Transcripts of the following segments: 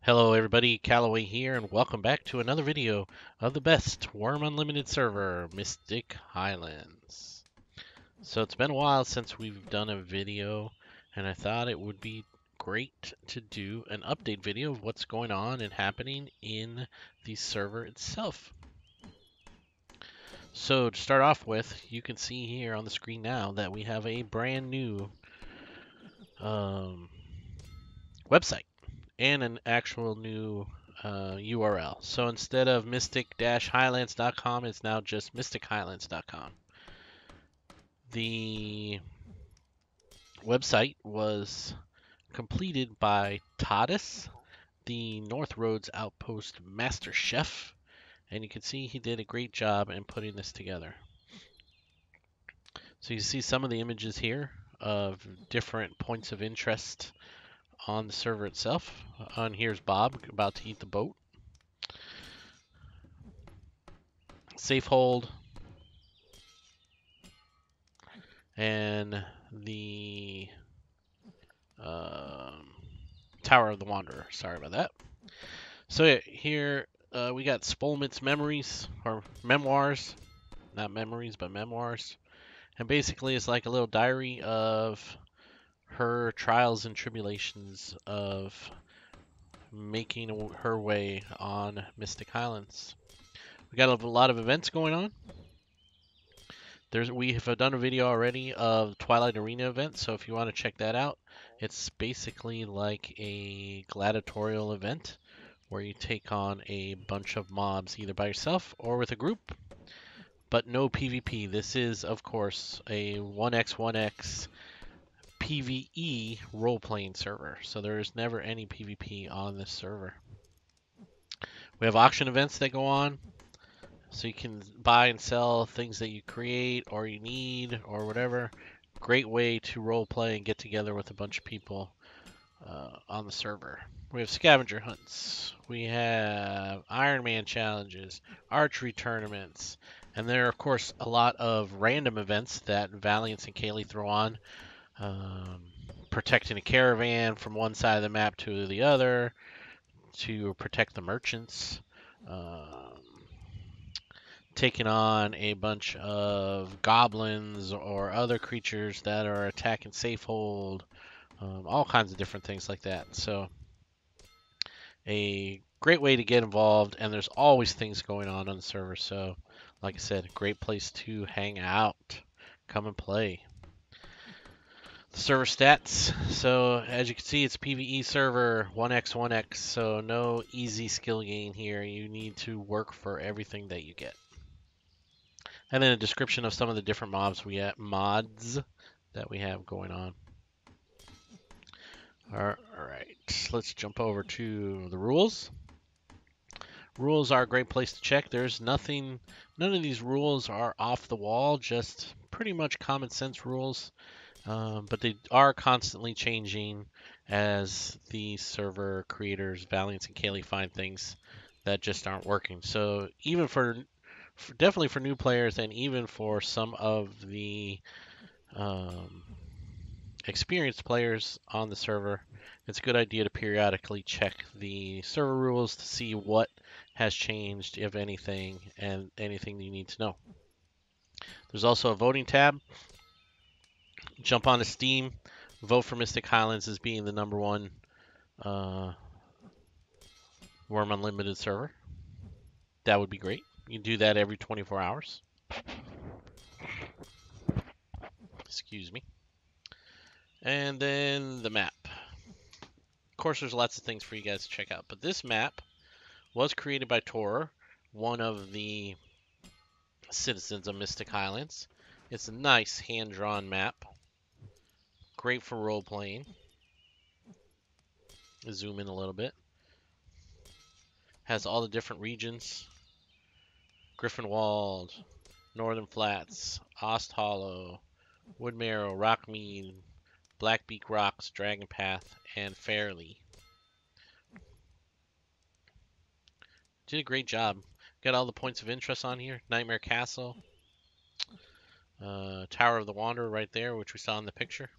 Hello everybody, Callaway here, and welcome back to another video of the best Wurm Unlimited Server, Mystic Highlands. So it's been a while since we've done a video, and I thought it would be great to do an update video of what's going on and happening in the server itself. So to start off with, you can see here on the screen now that we have a brand new website and an actual new URL. So instead of mystic-highlands.com, it's now just mystichighlands.com. The website was completed by Tadas, the North Roads Outpost Master Chef, and you can see he did a great job in putting this together. So you see some of the images here of different points of interest on the server itself. On here's Bob about to eat the boat. Safehold, and the Tower of the Wanderer. Sorry about that. So yeah, here we got Spolmit's memories, or memoirs, not memories, but memoirs. And basically it's like a little diary of her trials and tribulations of making her way on Mystic Highlands. We got a lot of events going on. We have done a video already of Twilight Arena event, so if you want to check that out, it's basically like a gladiatorial event where you take on a bunch of mobs either by yourself or with a group, but no PvP. This is, of course, a 1x1x PvE role-playing server, so there is never any PvP on this server. We have auction events that go on. So you can buy and sell things that you create or you need or whatever. Great way to role play and get together with a bunch of people on the server. We have scavenger hunts. We have Iron Man challenges, archery tournaments, and there are of course a lot of random events that Valiance and Kaylee throw on. Protecting a caravan from one side of the map to the other, to protect the merchants. Taking on a bunch of goblins or other creatures that are attacking Safehold, all kinds of different things like that. So a great way to get involved, and there's always things going on the server. So like I said, a great place to hang out. Come and play. The server stats. So as you can see, it's PvE server 1x1x, so no easy skill gain here. You need to work for everything that you get. And then a description of some of the different mods that we have going on. All right, let's jump over to the rules. Rules are a great place to check. There's none of these rules are off the wall, just pretty much common sense rules. But they are constantly changing as the server creators, Valiance and Kaylee, find things that just aren't working. So even definitely for new players, and even for some of the experienced players on the server, it's a good idea to periodically check the server rules to see what has changed, if anything, and anything you need to know. There's also a voting tab. Jump onto Steam, vote for Mystic Highlands as being the #1 Wurm Unlimited server. That would be great. You can do that every 24 hours. Excuse me. And then the map. Of course, there's lots of things for you guys to check out, but this map was created by Tor, one of the citizens of Mystic Highlands. It's a nice hand-drawn map. Great for role-playing. Zoom in a little bit. Has all the different regions. Griffinwald, Northern Flats, Ost Hollow, Woodmarrow, Rockmead, Blackbeak Rocks, Dragon Path, and Fairley. Did a great job. Got all the points of interest on here. Nightmare Castle, Tower of the Wanderer right there, which we saw in the picture.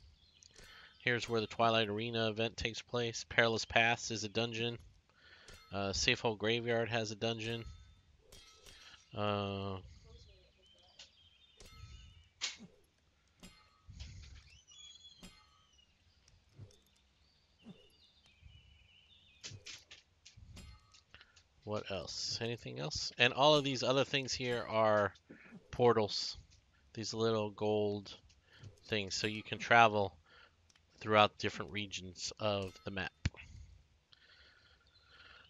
Here's where the Twilight Arena event takes place. Perilous Paths is a dungeon. Safehold Graveyard has a dungeon. Uh, what else? Anything else? And all of these other things here are portals. These little gold things, so you can travel throughout different regions of the map.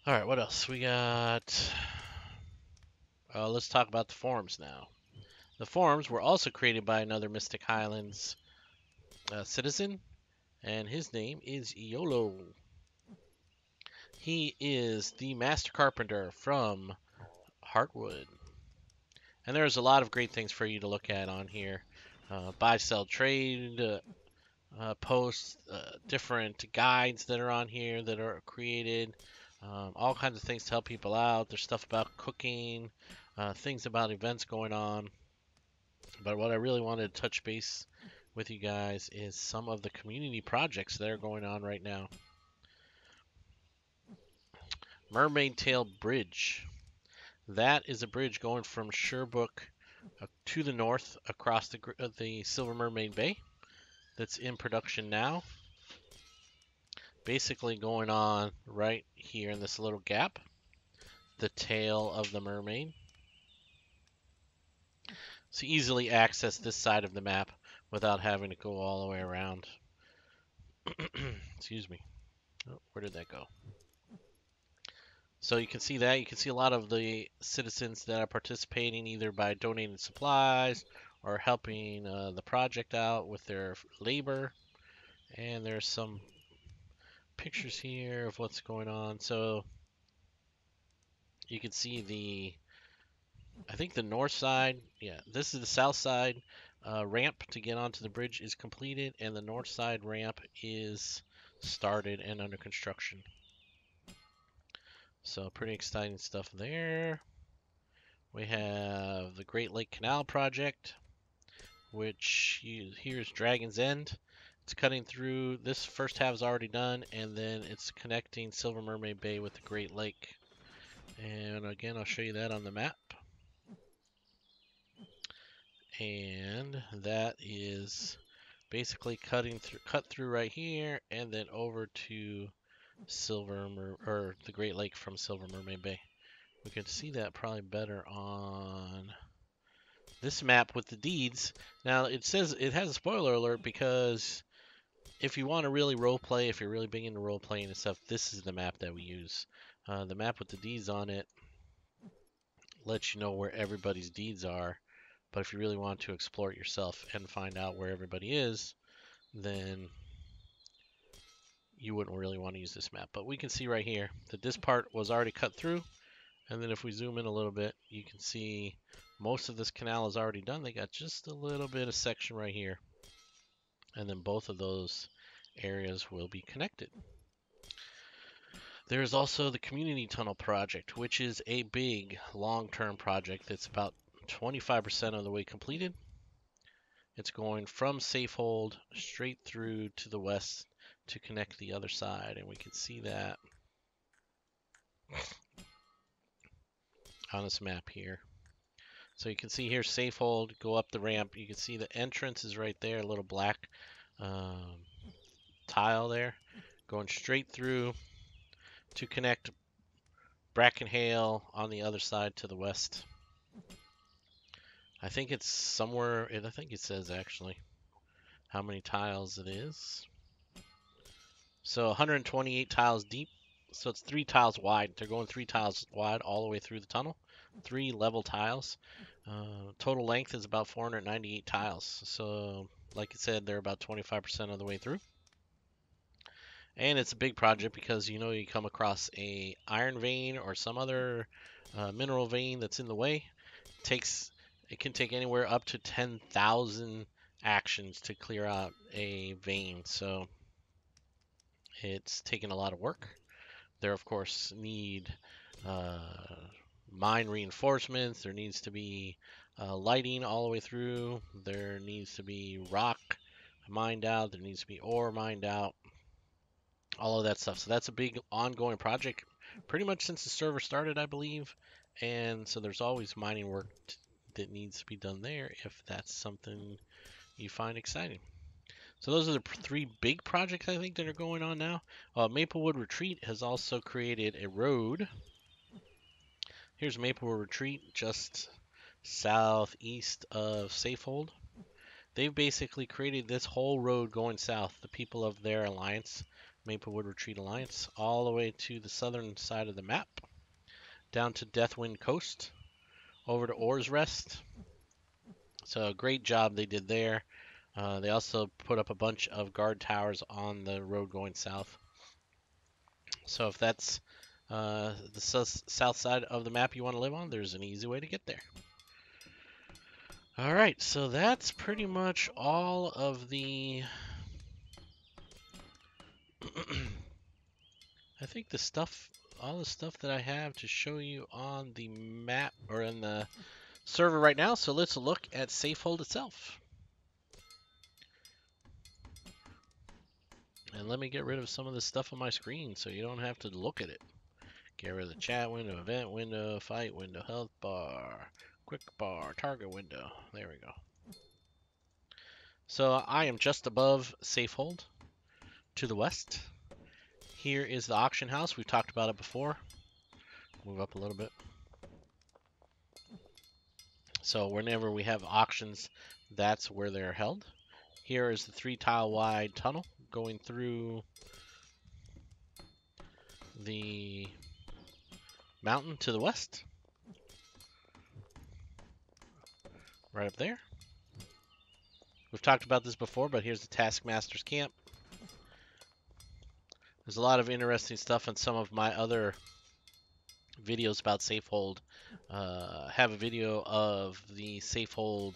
All right, what else? We got. Let's talk about the forums now. The forums were also created by another Mystic Highlands citizen, and his name is Yolo. He is the master carpenter from Heartwood. And there's a lot of great things for you to look at on here. Buy, sell, trade posts, different guides that are on here that are created, all kinds of things to help people out. There's stuff about cooking, things about events going on. But what I really wanted to touch base with you guys is some of the community projects that are going on right now. Mermaid Tail Bridge. That is a bridge going from Sherbrooke to the north across the Silver Mermaid Bay that's in production now. Basically going on right here in this little gap, the tail of the mermaid. So easily access this side of the map without having to go all the way around. Excuse me. Oh, where did that go? So you can see that. You can see a lot of the citizens that are participating either by donating supplies or helping the project out with their labor. And there's some pictures here of what's going on. So you can see I think the north side, yeah, this is the south side ramp to get onto the bridge is completed, and the north side ramp is started and under construction. So pretty exciting stuff there. We have the Great Lake Canal project, which here's Dragon's End. It's cutting through, this first half is already done, and then it's connecting Silver Mermaid Bay with the Great Lake. And again, I'll show you that on the map. And that is basically cut through right here, and then over to the Great Lake from Silver Mermaid Bay. We can see that probably better on this map with the deeds. Now it says it has a spoiler alert because if you want to really role play, if you're really big into role playing and stuff, this is the map that we use. The map with the deeds on it lets you know where everybody's deeds are. But if you really want to explore it yourself and find out where everybody is, then you wouldn't really want to use this map. But we can see right here that this part was already cut through. And then if we zoom in a little bit, you can see most of this canal is already done. They got just a little bit of section right here. And then both of those areas will be connected. There's also the Community Tunnel project, which is a big long-term project that's about 25% of the way completed. It's going from Safehold straight through to the west to connect the other side, and we can see that on this map here. So you can see here Safehold, go up the ramp. You can see the entrance is right there, a little black tile there, going straight through to connect Brackenhale on the other side to the west. I think it's somewhere, I think it says actually how many tiles it is. So 128 tiles deep. So it's 3 tiles wide. They're going 3 tiles wide all the way through the tunnel. 3 level tiles. Total length is about 498 tiles. So, like I said, they're about 25% of the way through. And it's a big project because you come across a iron vein or some other mineral vein that's in the way. It can take anywhere up to 10,000 actions to clear out a vein. So it's taken a lot of work. There, of course, need mine reinforcements. There needs to be lighting all the way through. There needs to be rock mined out. There needs to be ore mined out. All of that stuff. So that's a big ongoing project. pretty much since the server started, I believe. And so there's always mining work that needs to be done there if that's something you find exciting. So those are the three big projects I think that are going on now. Maplewood Retreat has also created a road. Here's Maplewood Retreat, just southeast of Safehold. They've basically created this whole road going south, the people of their alliance, Maplewood Retreat Alliance, all the way to the southern side of the map, down to Deathwind Coast, over to Oars Rest. So a great job they did there. They also put up a bunch of guard towers on the road going south. So if that's the south side of the map you want to live on, there's an easy way to get there. All right, so that's pretty much all of the I think all the stuff that I have to show you on the map or in the server right now. So let's look at Safehold itself. And let me get rid of some of the stuff on my screen so you don't have to look at it. Get rid of the chat window, event window, fight window, health bar, quick bar, target window. There we go. So I am just above Safehold to the west. Here is the auction house. We've talked about it before. Move up a little bit. So whenever we have auctions, that's where they're held. Here is the 3-tile wide tunnel going through the mountain to the west. Right up there. We've talked about this before, but here's the Taskmaster's camp. There's a lot of interesting stuff in some of my other videos about Safehold. Have a video of the Safehold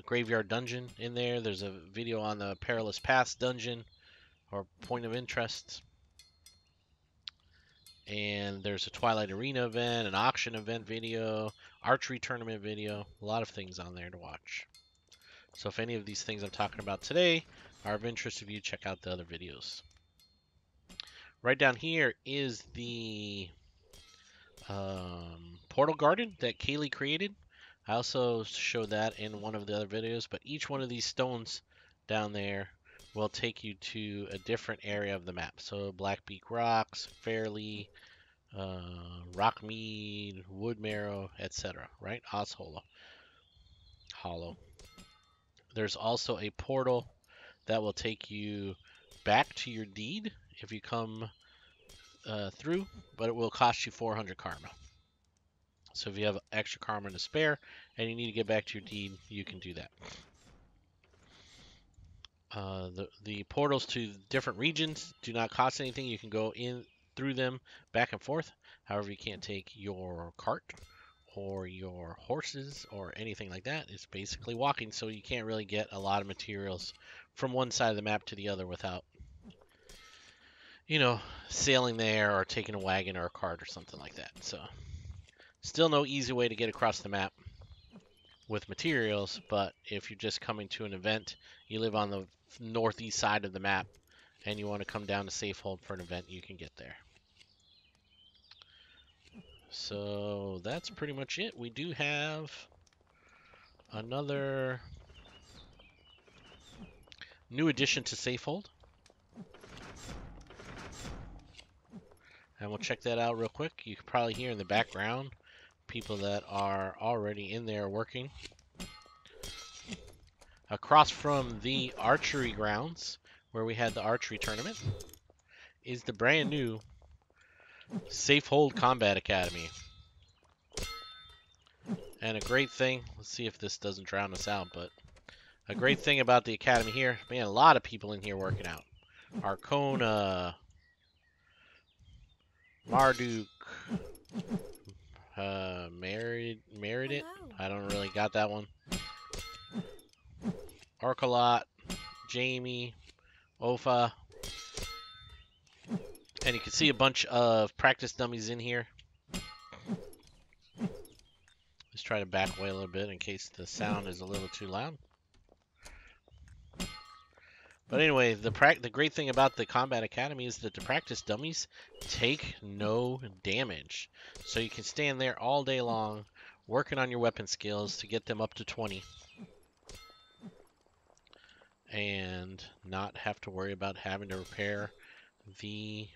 graveyard dungeon in there. There's a video on the Perilous Pass dungeon or point of interest. And there's a Twilight Arena event, an auction event video, archery tournament video, a lot of things on there to watch. So if any of these things I'm talking about today are of interest to you, check out the other videos. Right down here is the portal garden that Kaylee created. I also showed that in one of the other videos, but each one of these stones down there will take you to a different area of the map. So Blackbeak Rocks, Fairley, Rockmead, Woodmarrow, etc. Right? Oshollow. Hollow. There's also a portal that will take you back to your deed if you come through, but it will cost you 400 karma. So if you have extra karma to spare and you need to get back to your deed, you can do that. The portals to different regions do not cost anything. You can go in through them back and forth. However, you can't take your cart or your horses or anything like that. It's basically walking, so you can't really get a lot of materials from one side of the map to the other without, you know, sailing there or taking a wagon or a cart or something like that. So still no easy way to get across the map with materials, but if you're just coming to an event, you live on the northeast side of the map, and you want to come down to Safehold for an event, you can get there. So that's pretty much it. We do have another new addition to Safehold, and we'll check that out real quick. You can probably hear in the background people that are already in there working. Across from the archery grounds, where we had the archery tournament, is the brand new Safehold Combat Academy. And a great thing, let's see if this doesn't drown us out, but a great thing about the academy here, man, a lot of people in here working out. Arcona, Marduk, Meredith, I don't really got that one. Arcolot, Jamie, Ofa, and you can see a bunch of practice dummies in here. Let's try to back away a little bit in case the sound is a little too loud. But anyway, the great thing about the Combat Academy is that the practice dummies take no damage. So you can stand there all day long working on your weapon skills to get them up to 20 and not have to worry about having to repair the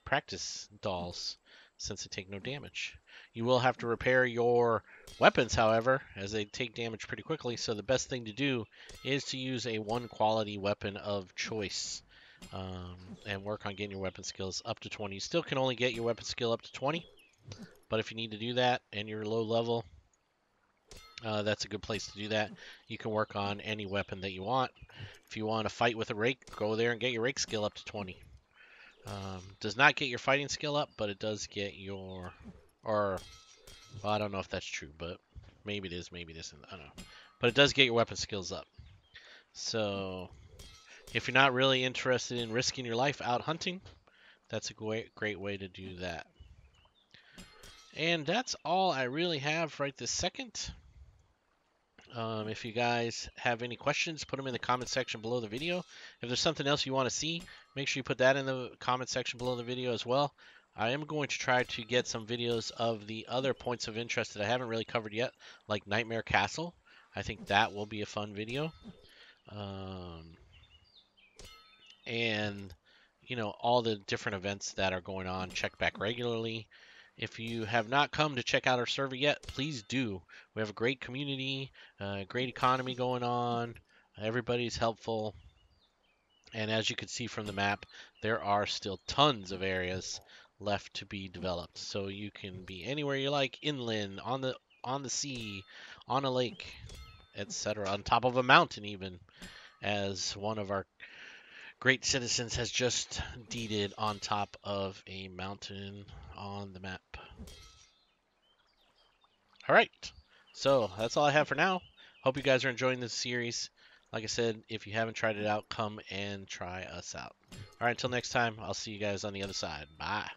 practice dolls since they take no damage. You will have to repair your weapons, however, as they take damage pretty quickly, so the best thing to do is to use a 1 quality weapon of choice and work on getting your weapon skills up to 20. You still can only get your weapon skill up to 20, but if you need to do that and you're low level, that's a good place to do that. You can work on any weapon that you want. If you want to fight with a rake, go there and get your rake skill up to 20. Does not get your fighting skill up, but it does get your, well, I don't know if that's true, but maybe it is, maybe it isn't. I don't know. But it does get your weapon skills up. So if you're not really interested in risking your life out hunting, that's a great way to do that. And that's all I really have right this second. If you guys have any questions, put them in the comment section below the video. If there's something else you want to see, make sure you put that in the comment section below the video as well. I am going to try to get some videos of the other points of interest that I haven't really covered yet, like Nightmare Castle. I think that will be a fun video. And, you know, all the different events that are going on, check back regularly. If you have not come to check out our server yet, please do. We have a great community, great economy going on. Everybody's helpful. And as you can see from the map, there are still tons of areas left to be developed. So you can be anywhere you like, inland, on the sea, on a lake, etc., on top of a mountain even, as one of our great citizens has just deeded on top of a mountain on the map. All right, so that's all I have for now. Hope you guys are enjoying this series. Like I said, if you haven't tried it out, come and try us out. All right, until next time, I'll see you guys on the other side. Bye.